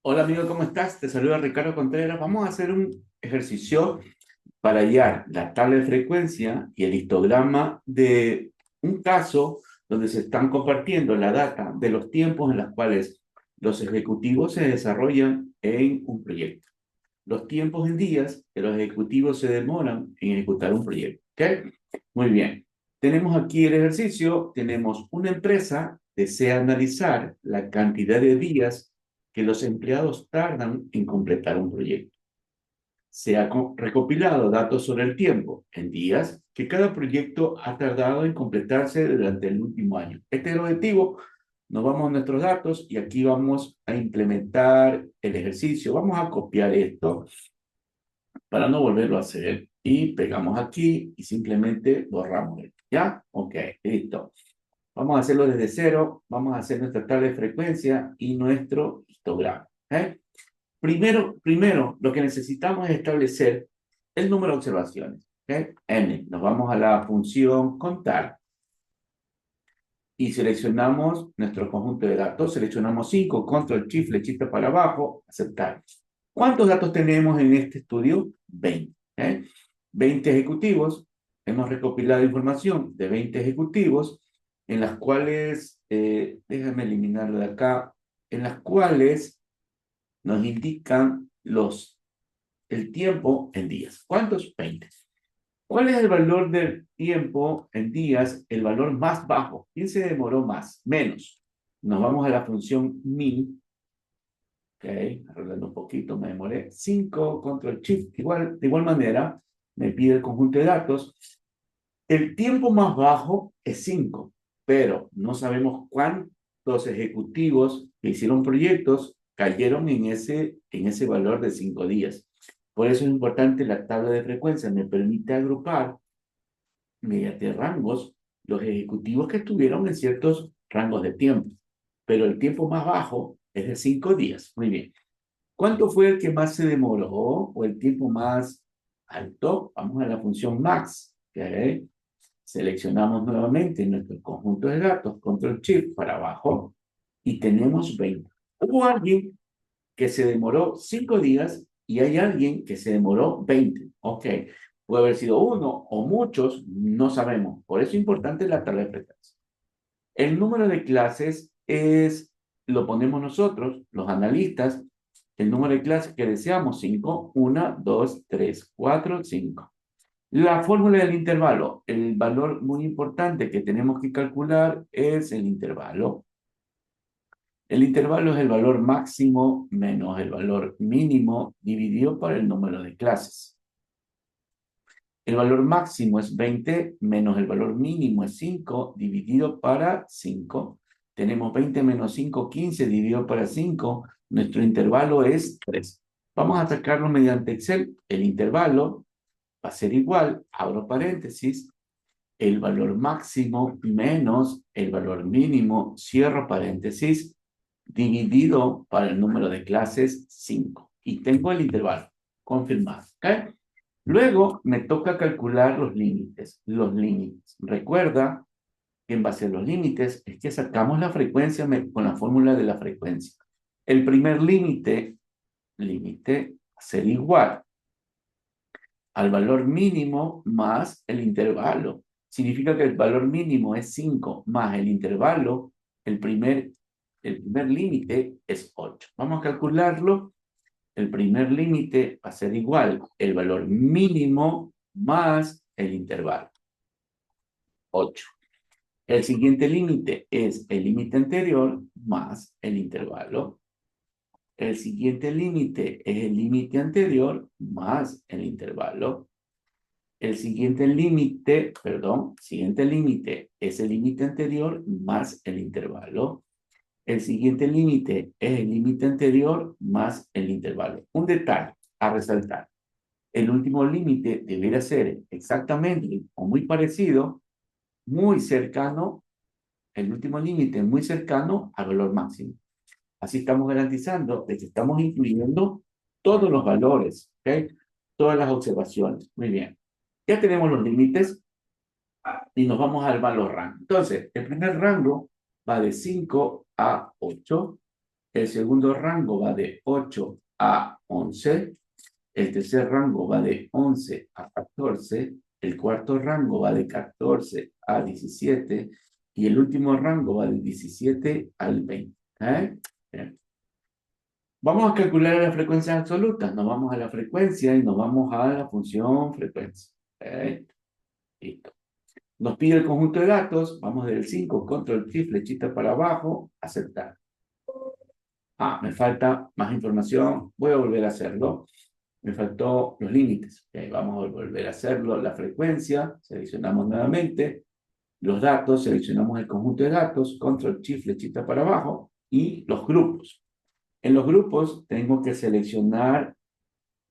Hola amigo, ¿cómo estás? Te saluda Ricardo Contreras. Vamos a hacer un ejercicio para hallar la tabla de frecuencia y el histograma de un caso donde se están compartiendo la data de los tiempos en los cuales los ejecutivos se desarrollan en un proyecto. Los tiempos en días que los ejecutivos se demoran en ejecutar un proyecto. ¿Ok? Muy bien. Tenemos aquí el ejercicio. Tenemos una empresa desea analizar la cantidad de días que los empleados tardan en completar un proyecto. Se ha recopilado datos sobre el tiempo en días que cada proyecto ha tardado en completarse durante el último año. Este es el objetivo. Nos vamos a nuestros datos y aquí vamos a implementar el ejercicio. Vamos a copiar esto para no volverlo a hacer. Y pegamos aquí y simplemente borramos esto. ¿Ya? Ok, listo. Vamos a hacerlo desde cero. Vamos a hacer nuestra tabla de frecuencia y nuestro histograma. ¿Eh? Primero, lo que necesitamos es establecer el número de observaciones. ¿Ok? N. Nos vamos a la función contar y seleccionamos nuestro conjunto de datos. Seleccionamos 5, control shift, flechita para abajo, aceptar. ¿Cuántos datos tenemos en este estudio? 20. 20 ejecutivos. Hemos recopilado información de 20 ejecutivos en las cuales, déjame eliminarlo de acá, en las cuales nos indican el tiempo en días. ¿Cuántos? 20. ¿Cuál es el valor del tiempo en días? El valor más bajo. ¿Quién se demoró más? Menos. Nos vamos a la función min. Ok, arreglando un poquito, me demoré. 5, control shift. De igual manera, me pide el conjunto de datos. El tiempo más bajo es 5, pero no sabemos cuántos ejecutivos que hicieron proyectos cayeron en ese valor de 5 días. Por eso es importante la tabla de frecuencia. Me permite agrupar mediante rangos los ejecutivos que estuvieron en ciertos rangos de tiempo. Pero el tiempo más bajo es de 5 días. Muy bien. ¿Cuánto fue el que más se demoró o el tiempo más alto? Vamos a la función max. ¿Okay? Seleccionamos nuevamente nuestro conjunto de datos, control shift para abajo y tenemos 20. Hubo alguien que se demoró 5 días y hay alguien que se demoró 20. Ok, puede haber sido uno o muchos, no sabemos. Por eso es importante la tabla de frecuencia. El número de clases lo ponemos nosotros, los analistas, el número de clases que deseamos, 5, 1, 2, 3, 4, 5. La fórmula del intervalo, el valor muy importante que tenemos que calcular es el intervalo. El intervalo es el valor máximo menos el valor mínimo dividido por el número de clases. El valor máximo es 20 menos el valor mínimo es 5 dividido para 5. Tenemos 20 menos 5, 15 dividido para 5. Nuestro intervalo es 3. Vamos a sacarlo mediante Excel. El intervalo va a ser igual, abro paréntesis, el valor máximo menos el valor mínimo, cierro paréntesis, dividido para el número de clases 5. Y tengo el intervalo confirmado. ¿Ok? Luego me toca calcular los límites. Los límites. Recuerda que en base a los límites es que sacamos la frecuencia con la fórmula de la frecuencia. El primer límite va a ser igual al valor mínimo más el intervalo. Significa que el valor mínimo es 5 más el intervalo, el primer límite es 8. Vamos a calcularlo. El primer límite va a ser igual el valor mínimo más el intervalo, 8. El siguiente límite es el límite anterior más el intervalo. El siguiente límite es el límite anterior más el intervalo. Siguiente límite es el límite anterior más el intervalo. El siguiente límite es el límite anterior más el intervalo. Un detalle a resaltar. El último límite debería ser exactamente o muy parecido, muy cercano, el último límite muy cercano al valor máximo. Así estamos garantizando que estamos incluyendo todos los valores, ¿ok? Todas las observaciones. Muy bien. Ya tenemos los límites y nos vamos al valor rango. Entonces, el primer rango va de 5 a 8. El segundo rango va de 8 a 11. El tercer rango va de 11 a 14. El cuarto rango va de 14 a 17. Y el último rango va de 17 al 20. Bien. Vamos a calcular las frecuencias absolutas. Nos vamos a la frecuencia y nos vamos a la función frecuencia. Listo. Nos pide el conjunto de datos. Vamos del 5, control T, flechita para abajo, aceptar. Me falta más información. Voy a volver a hacerlo. Me faltó los límites. Okay, vamos a volver a hacerlo. La frecuencia, seleccionamos nuevamente. Los datos, seleccionamos el conjunto de datos. Control Shift, flechita para abajo. Y los grupos. En los grupos tengo que seleccionar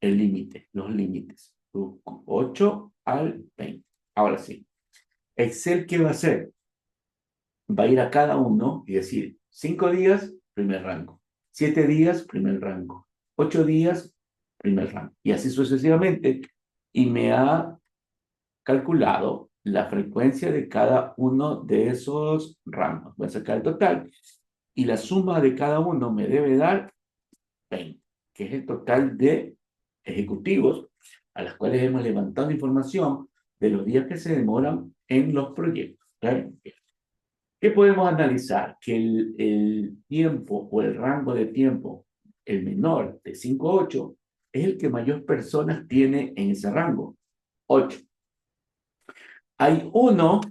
el límite, los límites. 8 al 20. Ahora sí. Excel, ¿qué va a hacer? Va a ir a cada uno y decir, 5 días, primer rango. 7 días, primer rango. 8 días, primer rango. Y así sucesivamente. Y me ha calculado la frecuencia de cada uno de esos rangos. Voy a sacar el total. Y la suma de cada uno me debe dar 20, que es el total de ejecutivos a las cuales hemos levantado información de los días que se demoran en los proyectos. ¿Okay? ¿Qué podemos analizar? Que el tiempo o el rango de tiempo, el menor de 5 a 8, es el que mayor personas tiene en ese rango, 8. Hay uno,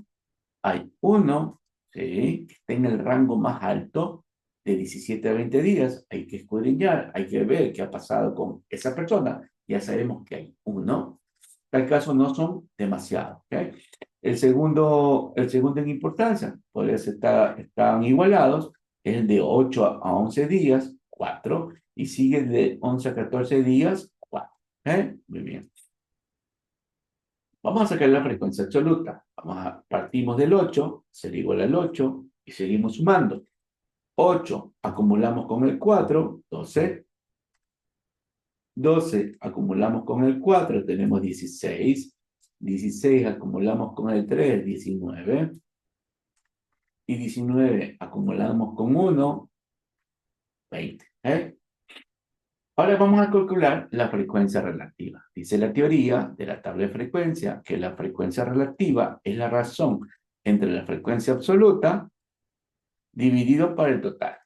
¿sí?, que está en el rango más alto, de 17 a 20 días. Hay que escudriñar, hay que ver qué ha pasado con esa persona. Ya sabemos que hay uno. En tal caso no son demasiados. ¿Okay? El segundo en importancia, podría ser, están igualados, es el de 8 a 11 días, 4, y sigue de 11 a 14 días, 4. Muy bien. Vamos a sacar la frecuencia absoluta. Partimos del 8, será igual al 8, y seguimos sumando. 8 acumulamos con el 4, 12. 12 acumulamos con el 4, tenemos 16. 16 acumulamos con el 3, 19. Y 19 acumulamos con 1, 20. Ahora vamos a calcular la frecuencia relativa. Dice la teoría de la tabla de frecuencia que la frecuencia relativa es la razón entre la frecuencia absoluta dividido por el total.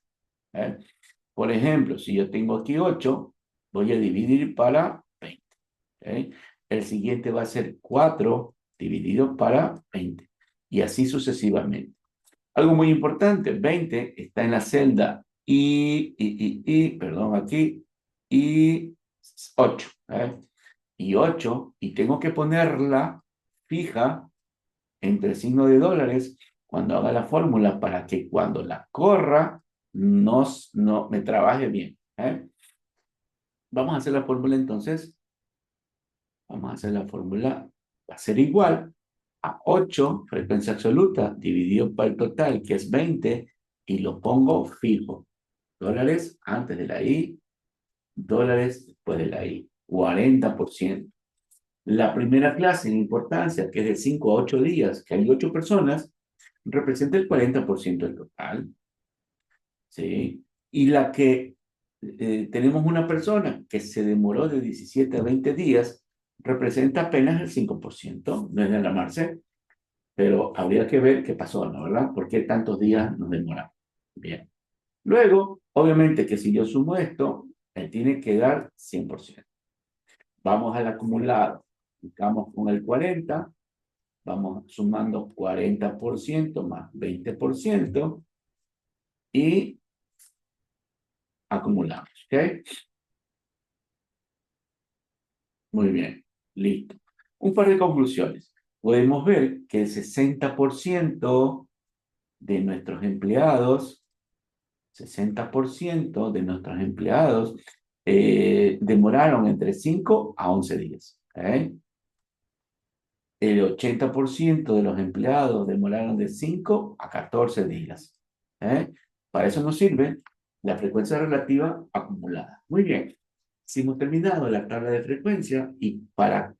Por ejemplo, si yo tengo aquí 8, voy a dividir para 20. El siguiente va a ser 4 dividido para 20. Y así sucesivamente. Algo muy importante, 20 está en la celda perdón, aquí, y 8. Y 8, y tengo que ponerla fija entre el signo de dólares cuando haga la fórmula para que cuando la corra no me trabaje bien. Vamos a hacer la fórmula entonces. Vamos a hacer la fórmula. Va a ser igual a 8, frecuencia absoluta, dividido por el total, que es 20, y lo pongo fijo. Dólares antes de la I, dólares después de la I. 40%. La primera clase en importancia, que es de 5 a 8 días, que hay 8 personas, representa el 40% del total. ¿Sí? Y la que tenemos una persona que se demoró de 17 a 20 días, representa apenas el 5%. No es de alarmarse, pero habría que ver qué pasó, ¿no? ¿Verdad? ¿Por qué tantos días nos demoramos? Bien. Luego, obviamente que si yo sumo esto, me tiene que dar 100%. Vamos al acumulado. Estamos con el 40. Vamos sumando 40% más 20% y acumulamos. ¿Ok? Muy bien. Listo. Un par de conclusiones. Podemos ver que el 60% de nuestros empleados, 60% de nuestros empleados demoraron entre 5 a 11 días. El 80% de los empleados demoraron de 5 a 14 días. Para eso nos sirve la frecuencia relativa acumulada. Muy bien. Si hemos terminado la tabla de frecuencia y para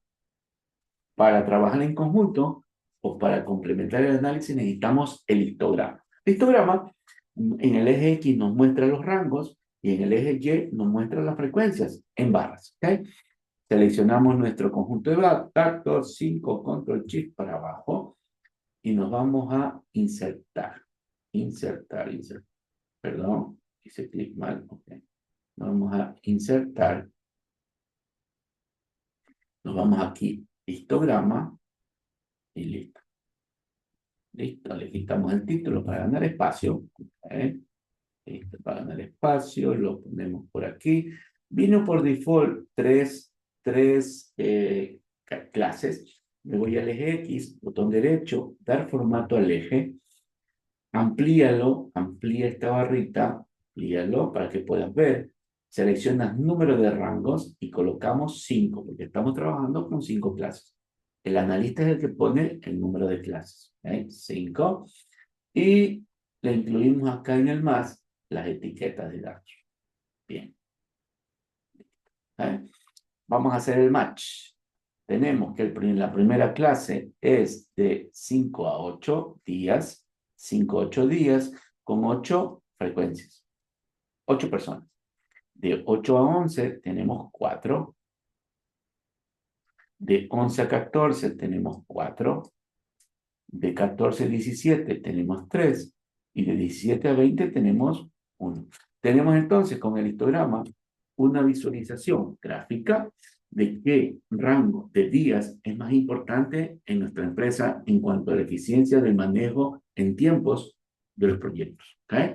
trabajar en conjunto o para complementar el análisis necesitamos el histograma. El histograma En el eje X nos muestra los rangos y en el eje Y nos muestra las frecuencias en barras. ¿Ok? Seleccionamos nuestro conjunto de datos, 5, control shift para abajo y nos vamos a insertar. Insertar. Perdón, hice clic mal. Ok. Vamos a insertar. Nos vamos aquí, histograma y listo. Listo, le quitamos el título para ganar espacio. ¿Eh? Listo, para ganar espacio, lo ponemos por aquí. Vino por default tres clases. Me voy al eje X, botón derecho, dar formato al eje. Amplíalo, amplía esta barrita, amplíalo para que puedas ver. Seleccionas número de rangos y colocamos 5, porque estamos trabajando con 5 clases. El analista es el que pone el número de clases. 5. Y le incluimos acá en el más las etiquetas de datos. Bien. ¿Eh? Vamos a hacer el match. Tenemos que la primera clase es de 5 a 8 días. 5 a 8 días con 8 frecuencias. 8 personas. De 8 a 11 tenemos 4. De 11 a 14 tenemos 4. De 14 a 17 tenemos 3. Y de 17 a 20 tenemos 1. Tenemos entonces con el histograma una visualización gráfica de qué rango de días es más importante en nuestra empresa en cuanto a la eficiencia del manejo en tiempos de los proyectos. ¿Okay?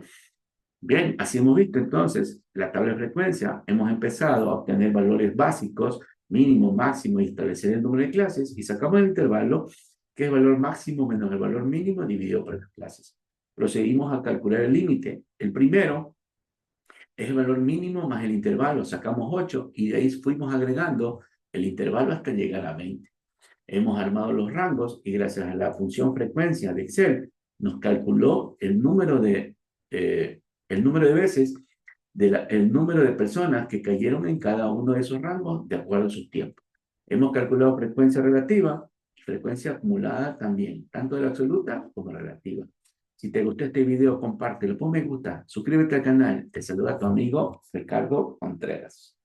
Bien, así hemos visto entonces la tabla de frecuencia. Hemos empezado a obtener valores básicos, mínimo, máximo, y establecer el número de clases y sacamos el intervalo, que es el valor máximo menos el valor mínimo dividido por las clases. Procedimos a calcular el límite. El primero es el valor mínimo más el intervalo. Sacamos 8 y de ahí fuimos agregando el intervalo hasta llegar a 20. Hemos armado los rangos y gracias a la función frecuencia de Excel nos calculó el número de veces, el número de personas que cayeron en cada uno de esos rangos de acuerdo a sus tiempos. Hemos calculado frecuencia relativa y frecuencia acumulada también, tanto de la absoluta como relativa. Si te gustó este video, compártelo, pon me gusta, suscríbete al canal. Te saluda tu amigo Ricardo Contreras.